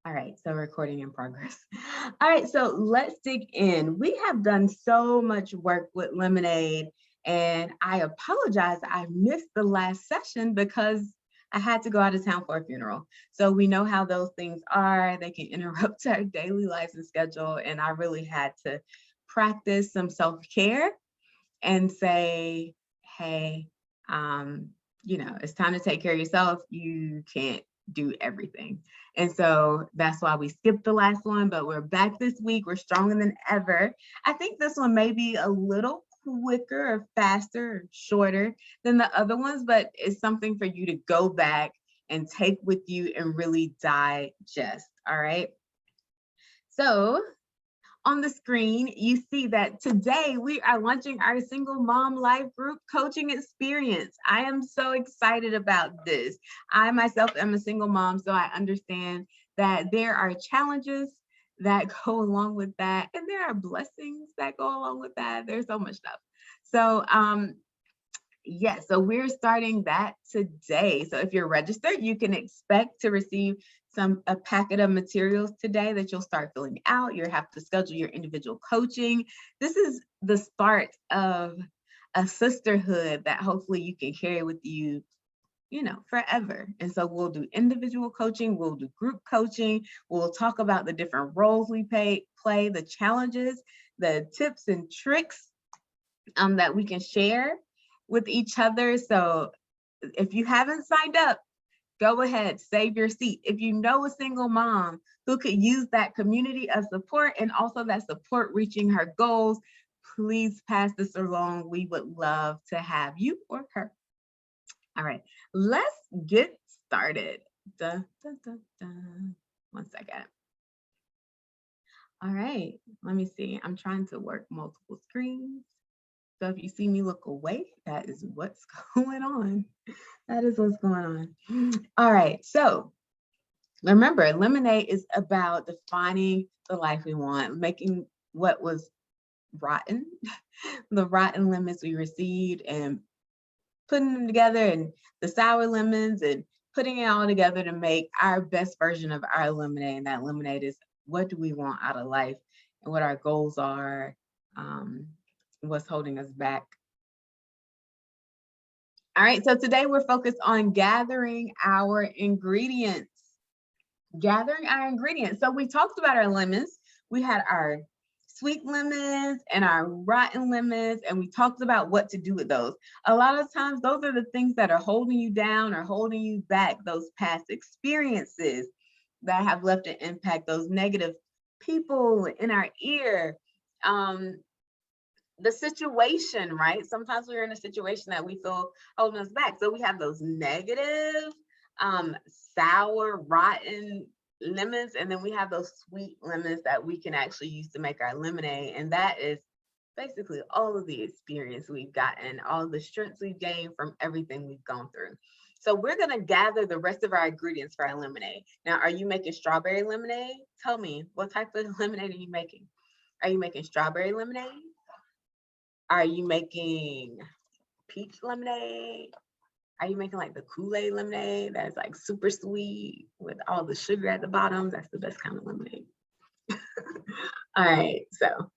All right, so recording in progress. All right, so let's dig in. We have done so much work with lemonade, and I apologize. I missed the last session because I had to go out of town for a funeral. So we know how those things are. They can interrupt our daily lives and schedule. And I really had to practice some self-care and say, hey, it's time to take care of yourself. You can't do everything. And so that's why we skipped the last one, but we're back this week. We're stronger than ever. I think this one may be a little quicker or faster or shorter than the other ones, but it's something for you to go back and take with you and really digest. All right. So on the screen, you see that today we are launching our Single Mom Life Group Coaching Experience. I am so excited about this. I myself am a single mom, so I understand that there are challenges that go along with that, and there are blessings that go along with that. There's so much stuff. So, yes, so we're starting that today. So if you're registered, you can expect to receive a packet of materials today that you'll start filling out. You'll have to schedule your individual coaching. This is the start of a sisterhood that hopefully you can carry with you, forever. And so we'll do individual coaching, we'll do group coaching, we'll talk about the different roles we play, the challenges, the tips and tricks that we can share with each other. So if you haven't signed up, go ahead, save your seat. If you know a single mom who could use that community of support and also that support reaching her goals, please pass this along. We would love to have you or her. All right, let's get started. Dun, dun, dun, dun. 1 second. All right, let me see. I'm trying to work multiple screens. So if you see me look away, that is what's going on. That is what's going on. All right, so remember, Lemonade is about defining the life we want, making what was rotten, the rotten lemons we received, and putting them together, and the sour lemons, and putting it all together to make our best version of our lemonade. And that lemonade is what do we want out of life and what our goals are, what's holding us back. All right, so today we're focused on gathering our ingredients. So we talked about our lemons. We had our sweet lemons and our rotten lemons, and we talked about what to do with those. A lot of times, those are the things that are holding you down or holding you back, those past experiences that have left an impact, those negative people in our ear, the situation, right? Sometimes we're in a situation that we feel holding us back. So we have those negative, sour, rotten lemons, and then we have those sweet lemons that we can actually use to make our lemonade. And that is basically all of the experience we've gotten, all the strengths we've gained from everything we've gone through. So we're gonna gather the rest of our ingredients for our lemonade. Now, are you making strawberry lemonade? Tell me, what type of lemonade are you making? Are you making strawberry lemonade? Are you making peach lemonade? Are you making like the Kool-Aid lemonade that's like super sweet with all the sugar at the bottom? That's the best kind of lemonade. All right, so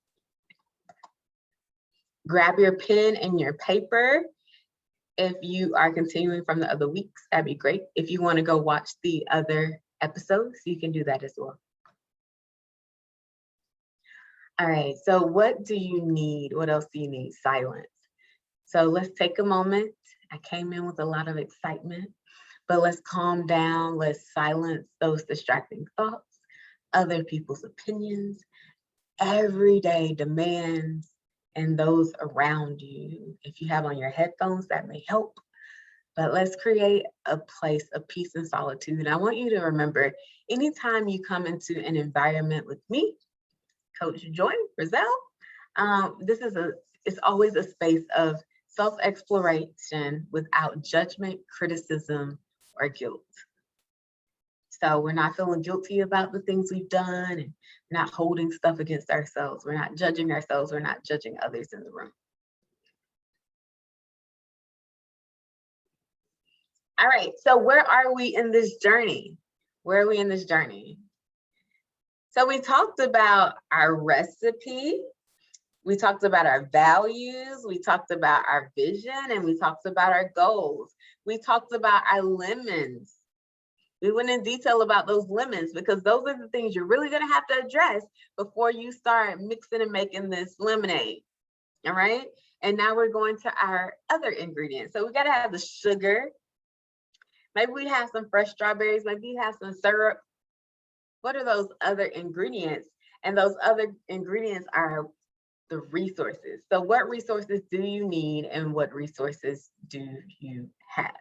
grab your pen and your paper. If you are continuing from the other weeks, that'd be great. If you want to go watch the other episodes, you can do that as well. All right, so what do you need? What else do you need? Silence. So let's take a moment. I came in with a lot of excitement, but let's calm down. Let's silence those distracting thoughts, other people's opinions, everyday demands, and those around you. If you have on your headphones, that may help. But let's create a place of peace and solitude. And I want you to remember, anytime you come into an environment with me, Coach Joy Brazell, it's always a space of self-exploration without judgment, criticism, or guilt. So we're not feeling guilty about the things we've done and not holding stuff against ourselves. We're not judging ourselves. We're not judging others in the room. All right, so where are we in this journey? Where are we in this journey? So we talked about our recipe, we talked about our values, we talked about our vision, and we talked about our goals. We talked about our lemons. We went in detail about those lemons because those are the things you're really going to have to address before you start mixing and making this lemonade. All right. And now we're going to our other ingredients. So we got to have the sugar. Maybe we have some fresh strawberries. Maybe you have some syrup. What are those other ingredients? And those other ingredients are the resources. So what resources do you need and what resources do you have?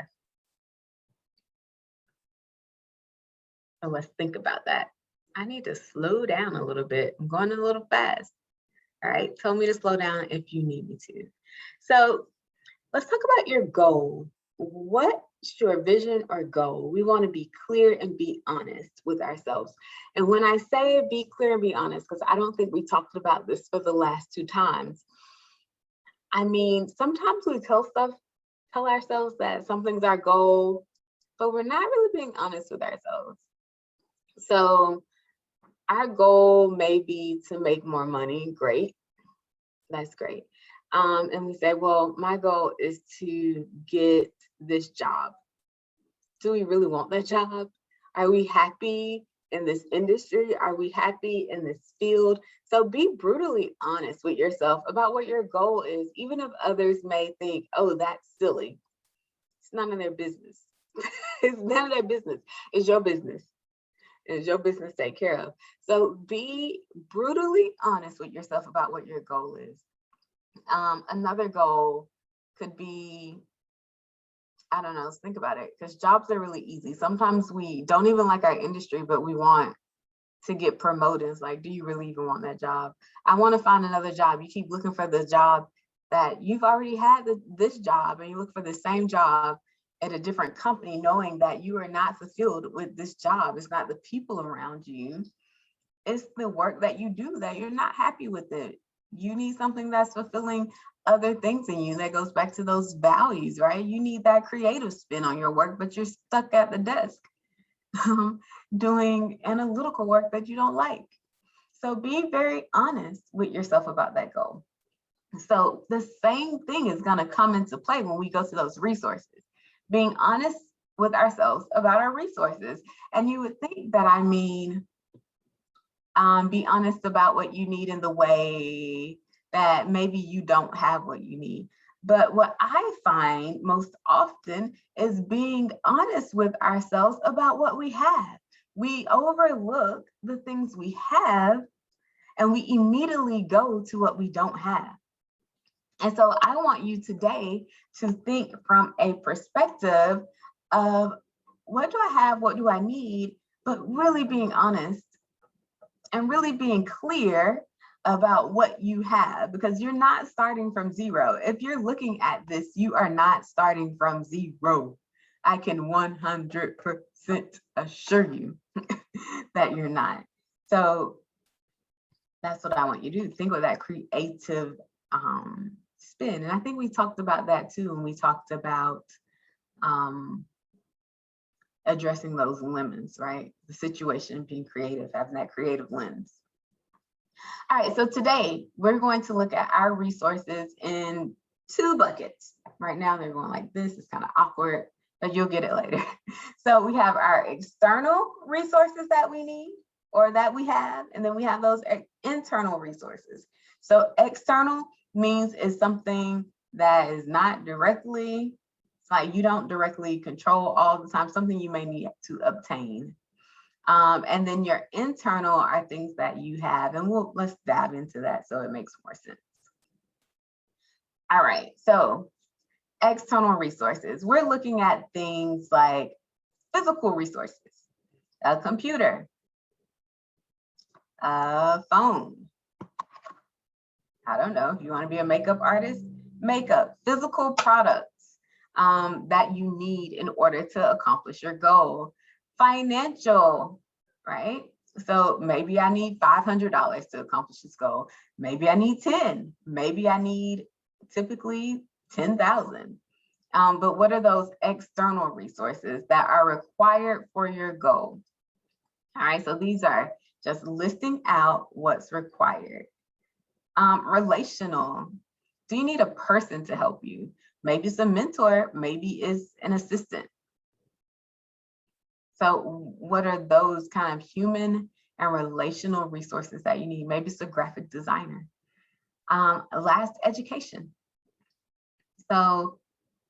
So let's think about that. I need to slow down a little bit. I'm going a little fast. All right, tell me to slow down if you need me to. So let's talk about your goal. What's your vision or goal? We want to be clear and be honest with ourselves. And when I say be clear and be honest, because I don't think we talked about this for the last 2 times. I mean, sometimes we tell ourselves that something's our goal, but we're not really being honest with ourselves. So our goal may be to make more money. Great. That's great. And we say, well, my goal is to get this job. Do we really want that job? Are we happy in this industry? Are we happy in this field? So be brutally honest with yourself about what your goal is, even if others may think, oh, that's silly. It's none of their business. It's none of their business. It's your business. It's your business to take care of. So be brutally honest with yourself about what your goal is. Another goal could be, I don't know, let's think about it, because jobs are really easy. Sometimes we don't even like our industry, but we want to get promoted. It's like, do you really even want that job? I want to find another job. You keep looking for the job that you've already had this job, and you look for the same job at a different company, knowing that you are not fulfilled with this job. It's not the people around you. It's the work that you do that you're not happy with it. You need something that's fulfilling other things in you. That goes back to those values, right? You need that creative spin on your work, but you're stuck at the desk doing analytical work that you don't like. So be very honest with yourself about that goal. So the same thing is going to come into play when we go to those resources. Being honest with ourselves about our resources. And you would think that I mean, be honest about what you need in the way that maybe you don't have what you need. But what I find most often is being honest with ourselves about what we have. We overlook the things we have and we immediately go to what we don't have. And so I want you today to think from a perspective of what do I have, what do I need, but really being honest and really being clear about what you have, because you're not starting from zero. If you're looking at this, you are not starting from zero. I can 100% assure you that you're not. So that's what I want you to do. Think of that creative spin. And I think we talked about that too when we talked about addressing those lemons, right? The situation, being creative, having that creative lens. All right, so today we're going to look at our resources in 2 buckets. Right now they're going like this. It's kind of awkward, but you'll get it later. So we have our external resources that we need or that we have, and then we have those internal resources. So external means it's something that is not directly, like you don't directly control all the time, something you may need to obtain. And then your internal are things that you have, and let's dive into that so it makes more sense. All right, so external resources. We're looking at things like physical resources, a computer, a phone. I don't know, if you want to be a makeup artist, makeup, physical products that you need in order to accomplish your goal. Financial, right? So maybe I need $500 to accomplish this goal. Maybe I need 10. Maybe I need typically 10,000. But what are those external resources that are required for your goal? All right, so these are just listing out what's required. Relational. Do you need a person to help you? Maybe it's a mentor, maybe it's an assistant. So what are those kind of human and relational resources that you need? Maybe it's a graphic designer. Last, education. So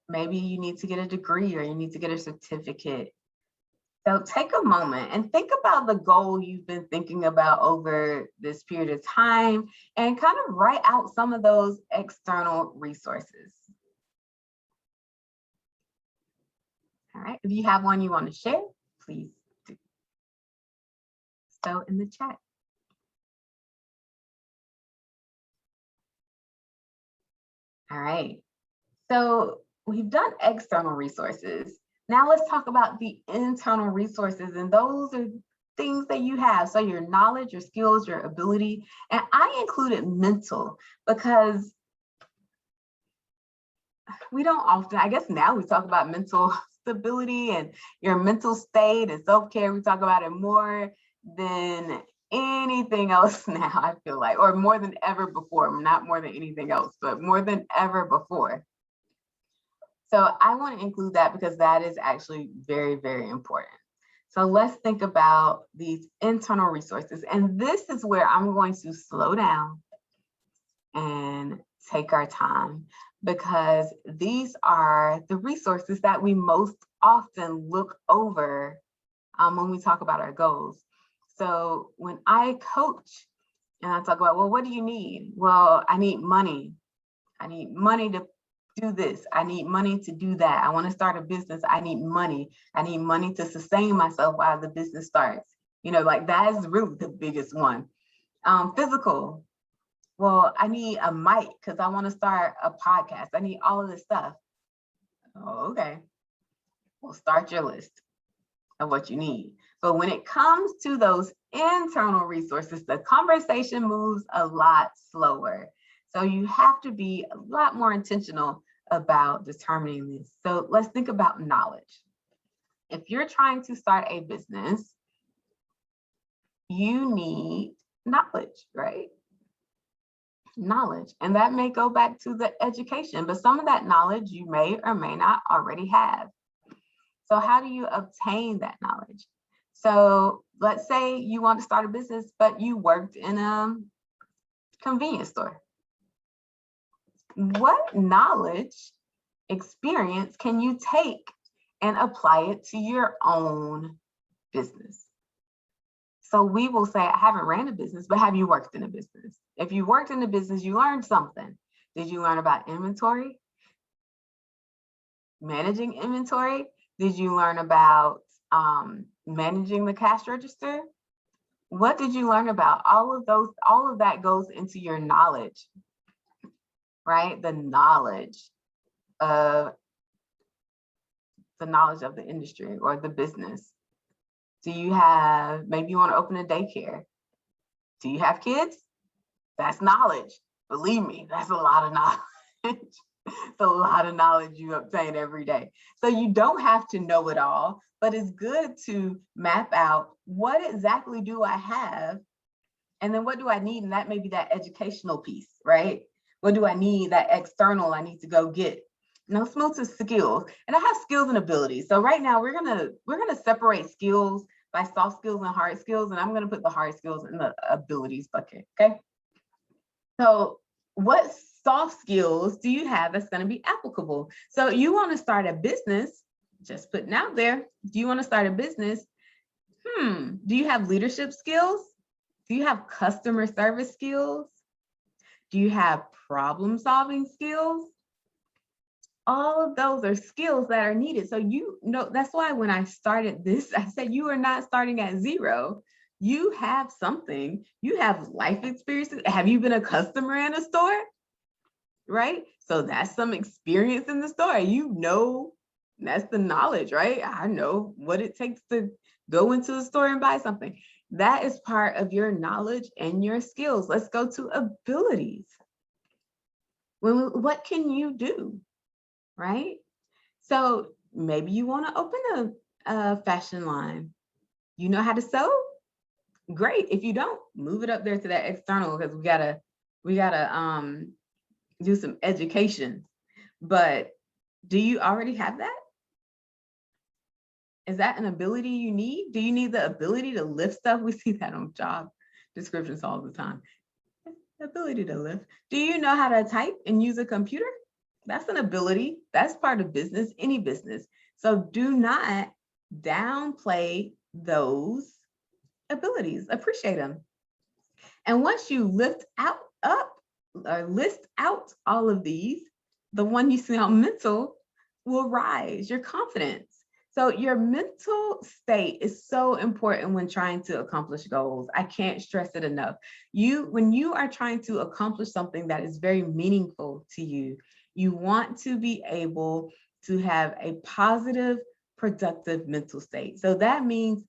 maybe you need to get a degree or you need to get a certificate. So take a moment and think about the goal you've been thinking about over this period of time and kind of write out some of those external resources. All right, if you have one you want to share, please do so in the chat. All right, so we've done external resources. Now let's talk about the internal resources, and those are things that you have. So your knowledge, your skills, your ability, and I included mental because we don't often, I guess now we talk about mental stability and your mental state and self-care. We talk about it more than anything else now, I feel like, or more than ever before, not more than anything else, but more than ever before. So I want to include that because that is actually very, very important. So let's think about these internal resources. And this is where I'm going to slow down and take our time, because these are the resources that we most often look over when we talk about our goals. So when I coach and I talk about, well, what do you need? Well, I need money. I need money to do this. I need money to do that. I want to start a business. I need money. I need money to sustain myself while the business starts. You know, like that is really the biggest one. Physical. Well, I need a mic because I want to start a podcast. I need all of this stuff. Oh, okay. Well, start your list of what you need. But when it comes to those internal resources, the conversation moves a lot slower. So you have to be a lot more intentional about determining this. So let's think about knowledge. If you're trying to start a business, you need knowledge, right? Knowledge. And that may go back to the education, but some of that knowledge you may or may not already have. So how do you obtain that knowledge? So let's say you want to start a business, but you worked in a convenience store. What knowledge, experience can you take and apply it to your own business? So we will say, I haven't ran a business, but have you worked in a business? If you worked in a business, you learned something. Did you learn about inventory? Managing inventory? Did you learn about managing the cash register? What did you learn about? All of that goes into your knowledge, right? The knowledge of the industry or the business. Do you have, maybe you want to open a daycare. Do you have kids? That's knowledge. Believe me, that's a lot of knowledge. It's a lot of knowledge you obtain every day. So you don't have to know it all, but it's good to map out what exactly do I have, and then what do I need? And that may be that educational piece, right? What do I need? That external I need to go get. Now let's move to skills. And I have skills and abilities. So right now we're gonna separate skills by soft skills and hard skills, and I'm gonna put the hard skills in the abilities bucket. Okay. So what soft skills do you have that's going to be applicable? So you want to start a business, just putting out there. Do you want to start a business? Do you have leadership skills? Do you have customer service skills? Do you have problem solving skills? All of those are skills that are needed. So you know, that's why when I started this, I said you are not starting at zero. You have something, you have life experiences. Have you been a customer in a store? Right? So that's some experience in the store. You know, that's the knowledge, right? I know what it takes to go into the store and buy something. That is part of your knowledge and your skills. Let's go to abilities. What can you do, right? So maybe you want to open a fashion line. You know how to sew? Great. If you don't, move it up there to that external, because we gotta do some education. But do you already have that? Is that an ability you need? Do you need the ability to lift stuff? We see that on job descriptions all the time. Ability to lift. Do you know how to type and use a computer? That's an ability. That's part of business, any business. So do not downplay those abilities. Appreciate them. And once you lift out up or list out all of these, the one you see on mental will rise, your confidence. So your mental state is so important when trying to accomplish goals. I can't stress it enough. When you are trying to accomplish something that is very meaningful to you, you want to be able to have a positive, productive mental state. So that means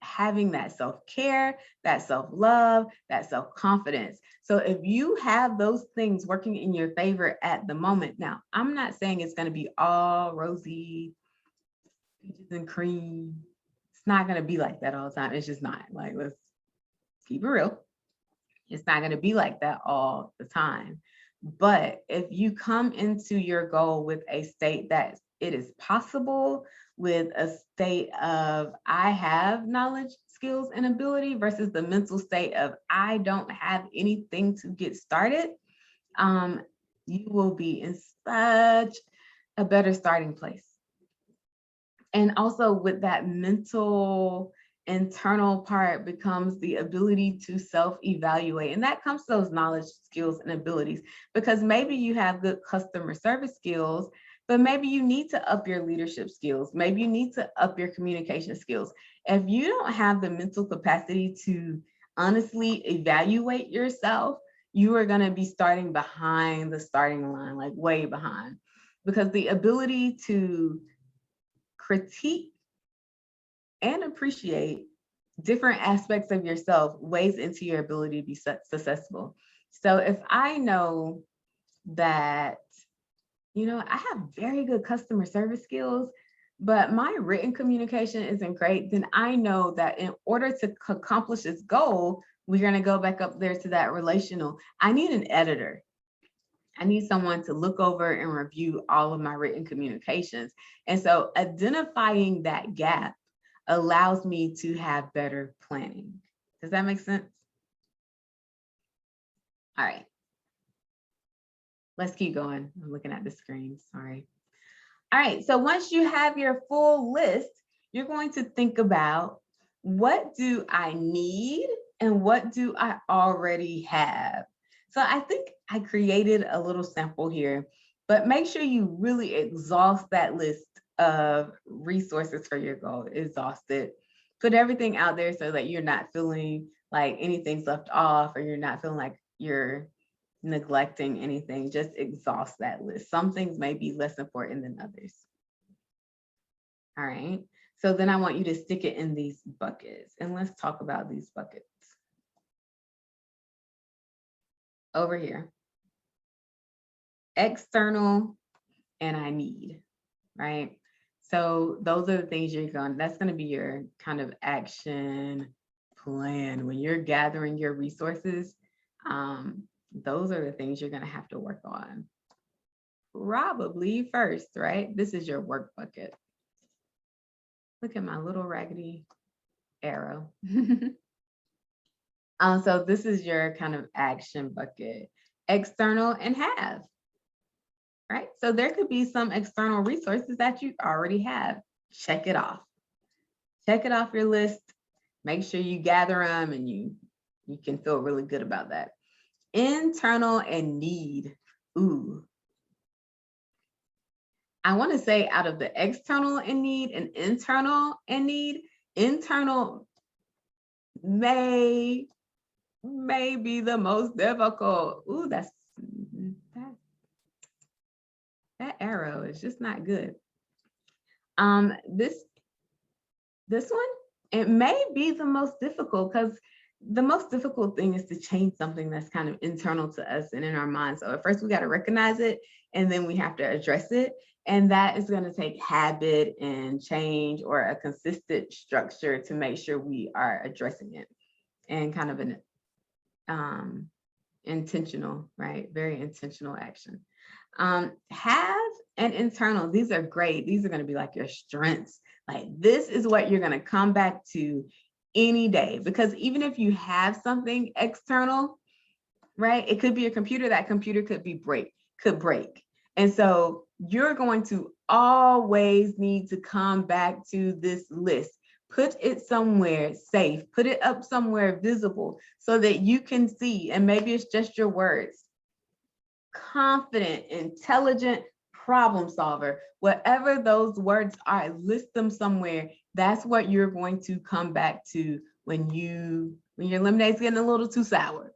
having that self-care, that self-love, that self-confidence. So if you have those things working in your favor at the moment, now I'm not saying it's going to be all rosy, peaches and cream. It's not going to be like that all the time. It's just not. Like, let's keep it real. It's not going to be like that all the time. But if you come into your goal with a state that it is possible, with a state of I have knowledge, skills, and ability versus the mental state of I don't have anything to get started, you will be in such a better starting place. And also with that mental internal part becomes the ability to self-evaluate. And that comes to those knowledge, skills, and abilities, because maybe you have good customer service skills, but maybe you need to up your leadership skills. Maybe you need to up your communication skills. If you don't have the mental capacity to honestly evaluate yourself, you are going to be starting behind the starting line, like way behind, because the ability to critique and appreciate different aspects of yourself weighs into your ability to be successful. So if I know that, I have very good customer service skills, but my written communication isn't great, then I know that in order to accomplish this goal, we're going to go back up there to that relational. I need an editor. I need someone to look over and review all of my written communications. And so identifying that gap allows me to have better planning. Does that make sense? All right. Let's keep going. I'm looking at the screen, sorry. All right, so once you have your full list, you're going to think about, what do I need and what do I already have? So I think I created a little sample here, but make sure you really exhaust that list of resources for your goal. Exhaust it. Put everything out there so that you're not feeling like anything's left off, or you're not feeling like you're neglecting anything. Just exhaust that list. Some things may be less important than others. All right. So then I want you to stick it in these buckets, and let's talk about these buckets. Over here, external and I need, right? So those are the things that's going to be your kind of action plan. When you're gathering your resources, those are the things you're going to have to work on. Probably first, right? This is your work bucket. Look at my little raggedy arrow. So this is your kind of action bucket. External and have, right? So there could be some external resources that you already have. Check it off. Check it off your list. Make sure you gather them, and you can feel really good about that. Internal and need. Ooh. I want to say, out of the external and need and internal and need, internal may be the most difficult. Ooh, that arrow is just not good. This one, it may be the most difficult, because the most difficult thing is to change something that's kind of internal to us and in our minds. So at first we got to recognize it, and then we have to address it. And that is going to take habit and change, or a consistent structure to make sure we are addressing it. and kind of an intentional, right? Very intentional action. Have an internal. These are great. These are going to be like your strengths. Like this is what you're going to come back to any day, because even if you have something external, right? It could be a computer. That computer could break. And so you're going to always need to come back to this list. Put it somewhere safe, put it up somewhere visible so that you can see, and maybe it's just your words. Confident, intelligent, problem solver, whatever those words are, list them somewhere. That's what you're going to come back to when your lemonade's getting a little too sour,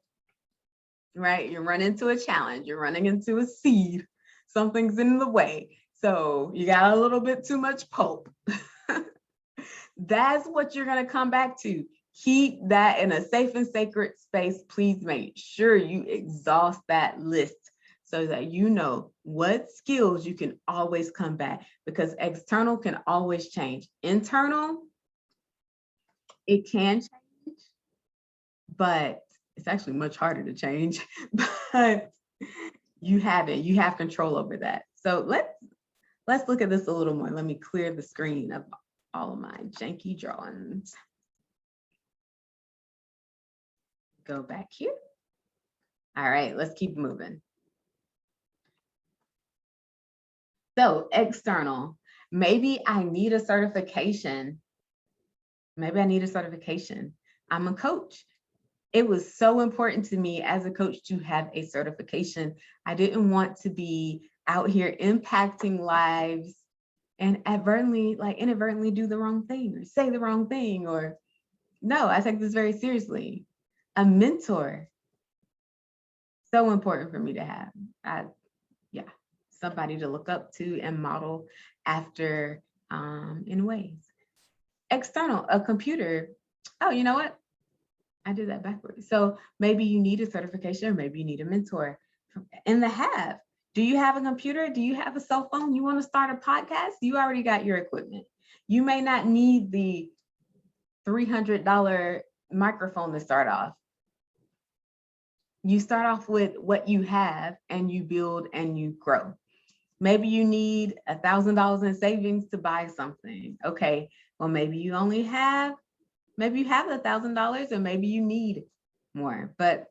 right? You're running into a challenge, you're running into a seed, something's in the way. So you got a little bit too much pulp. That's what you're going to come back to. Keep that in a safe and sacred space. Please make sure you exhaust that list so that you know what skills you can always come back, because external can always change. Internal, it can change, but it's actually much harder to change. But you have control over that. So let's look at this a little more. Let me clear the screen of all of my janky drawings. Go back here. All right, let's keep moving. So external, maybe I need a certification. I'm a coach. It was so important to me as a coach to have a certification. I didn't want to be out here impacting lives and inadvertently do the wrong thing or say the wrong thing, or no, I take this very seriously. A mentor, so important for me to have. Somebody to look up to and model after in ways. External, a computer. Oh, you know what? I did that backwards. So maybe you need a certification, or maybe you need a mentor. In the have, do you have a computer? Do you have a cell phone? You want to start a podcast? You already got your equipment. You may not need the $300 microphone to start off. You start off with what you have and you build and you grow. Maybe you need $1,000 in savings to buy something. Okay, well, maybe you have $1,000 and maybe you need more, but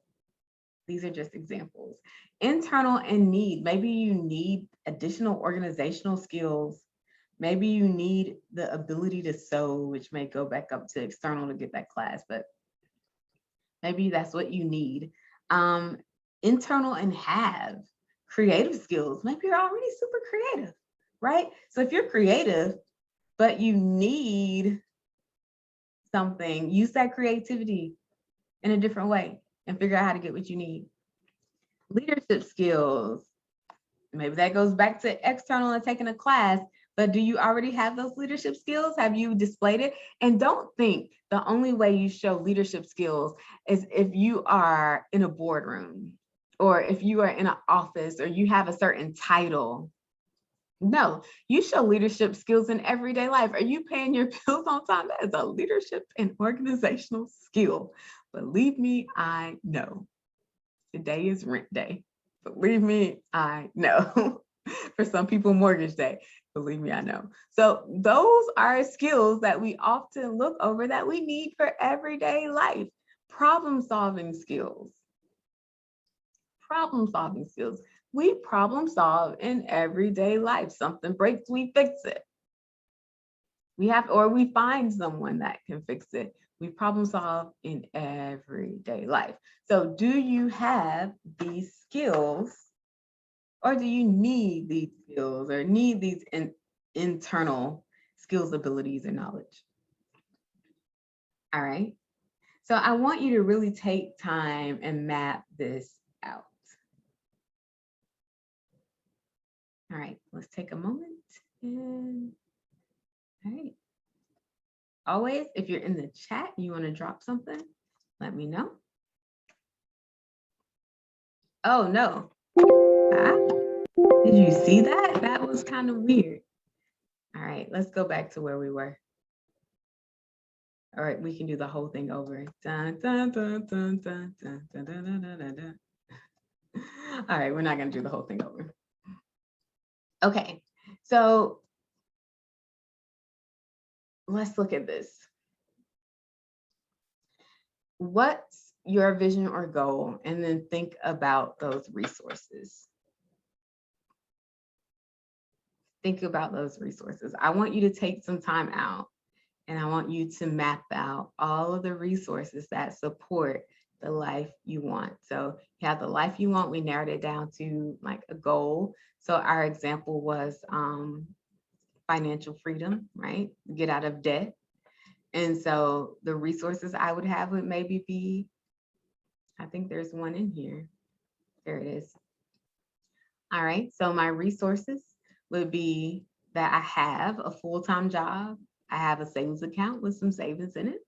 these are just examples. Internal and need, maybe you need additional organizational skills. Maybe you need the ability to sew, which may go back up to external to get that class, but maybe that's what you need. Internal and have creative skills. Maybe you're already super creative, right? So if you're creative, but you need something, use that creativity in a different way and figure out how to get what you need. Leadership skills. Maybe that goes back to external and taking a class, but do you already have those leadership skills? Have you displayed it? And don't think the only way you show leadership skills is if you are in a boardroom or if you are in an office or you have a certain title. No, you show leadership skills in everyday life. Are you paying your bills on time? That is a leadership and organizational skill. Believe me, I know. Today is rent day. Believe me, I know. For some people, mortgage day. Believe me, I know. So those are skills that we often look over that we need for everyday life. Problem-solving skills. Problem-solving skills. We problem solve in everyday life. Something breaks, we fix it. We find someone that can fix it. We problem solve in everyday life. So do you have these skills, or do you need these skills or need these internal skills, abilities, and knowledge? All right. So I want you to really take time and map this out. All right, let's take a moment. And all right. Always, if you're in the chat, you want to drop something, let me know. Oh, no. Did you see that? That was kind of weird. All right, let's go back to where we were. All right, we can do the whole thing over. Dun, dun, dun, dun, dun, dun, dun, dun, dun, dun, dun, dun. All right, we're not going to do the whole thing over. Okay, so let's look at this. What's your vision or goal? And then think about those resources. Think about those resources. I want you to take some time out and I want you to map out all of the resources that support the life you want. So you have the life you want, we narrowed it down to like a goal. So our example was financial freedom, right? Get out of debt. And so the resources I would have would maybe be, I think there's one in here. There it is. All right, so my resources would be that I have a full-time job, I have a savings account with some savings in it,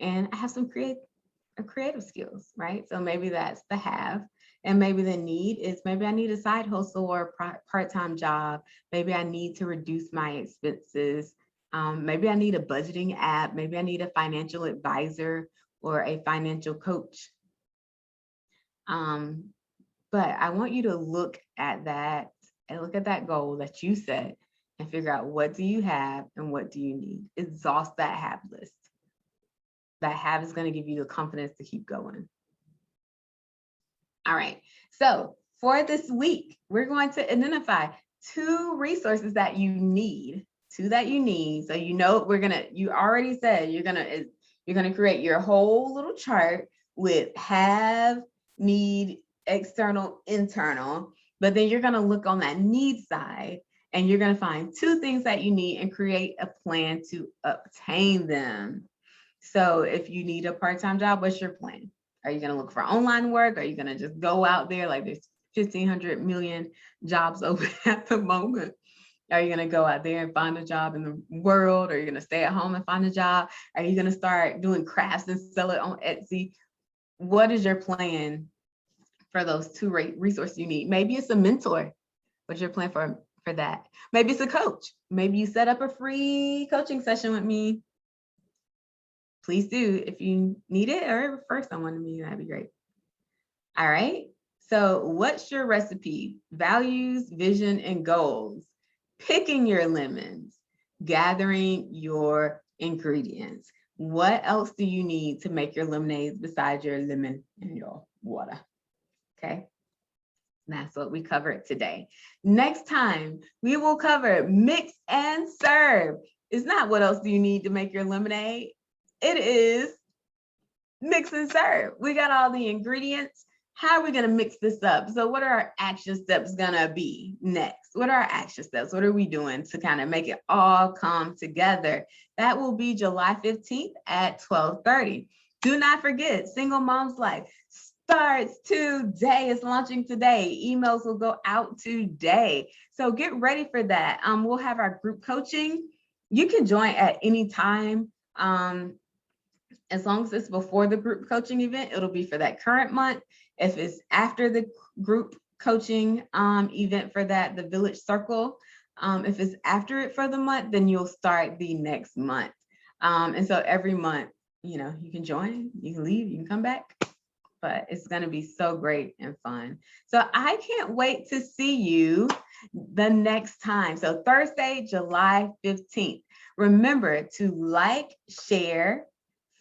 and I have some creative skills, right? So maybe that's the have, and maybe the need is maybe I need a side hustle or a part-time job. Maybe I need to reduce my expenses. Maybe I need a budgeting app. Maybe I need a financial advisor or a financial coach. But I want you to look at that and look at that goal that you set and figure out what do you have and what do you need. Exhaust that have list. That have is going to give you the confidence to keep going. All right, so for this week, we're going to identify 2 resources that you need, 2 that you need. So you know you already said you're gonna create your whole little chart with have, need, external, internal, but then you're gonna look on that need side and you're gonna find 2 things that you need and create a plan to obtain them. So if you need a part-time job, what's your plan? Are you gonna look for online work? Are you gonna just go out there like there's 1,500 million jobs open at the moment? Are you gonna go out there and find a job in the world? Are you gonna stay at home and find a job? Are you gonna start doing crafts and sell it on Etsy? What is your plan for those 2 resources you need? Maybe it's a mentor. What's your plan for that? Maybe it's a coach. Maybe you set up a free coaching session with me. Please do. If you need it or refer someone to me, that'd be great. All right. So what's your recipe? Values, vision, and goals. Picking your lemons, gathering your ingredients. What else do you need to make your lemonades besides your lemon and your water? Okay. That's what we covered today. Next time, we will cover mix and serve. It's not what else do you need to make your lemonade. It is mix and serve. We got all the ingredients. How are we going to mix this up? So what are our action steps going to be next? What are our action steps? What are we doing to kind of make it all come together? That will be July 15th at 12:30. Do not forget, Single Mom's Life starts today. It's launching today. Emails will go out today. So get ready for that. We'll have our group coaching. You can join at any time. As long as it's before the group coaching event, it'll be for that current month. If it's after the group coaching event for that, the Village Circle, if it's after it for the month, then you'll start the next month. And so every month, you know, you can join, you can leave, you can come back, but it's going to be so great and fun. So I can't wait to see you the next time. So Thursday, July 15th. Remember to like, share,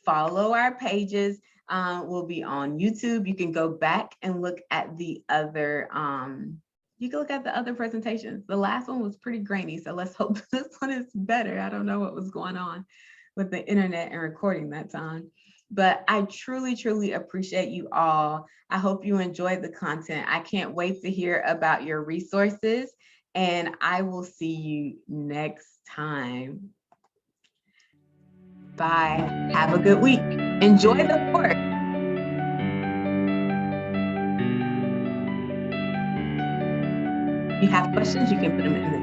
follow our pages. We'll be on YouTube. You can go back and look at the other, presentations. The last one was pretty grainy, so let's hope this one is better. I don't know what was going on with the internet and recording that time. But I truly, truly appreciate you all. I hope you enjoyed the content. I can't wait to hear about your resources, and I will see you next time. Bye. Have a good week. Enjoy the work. If you have questions, you can put them in the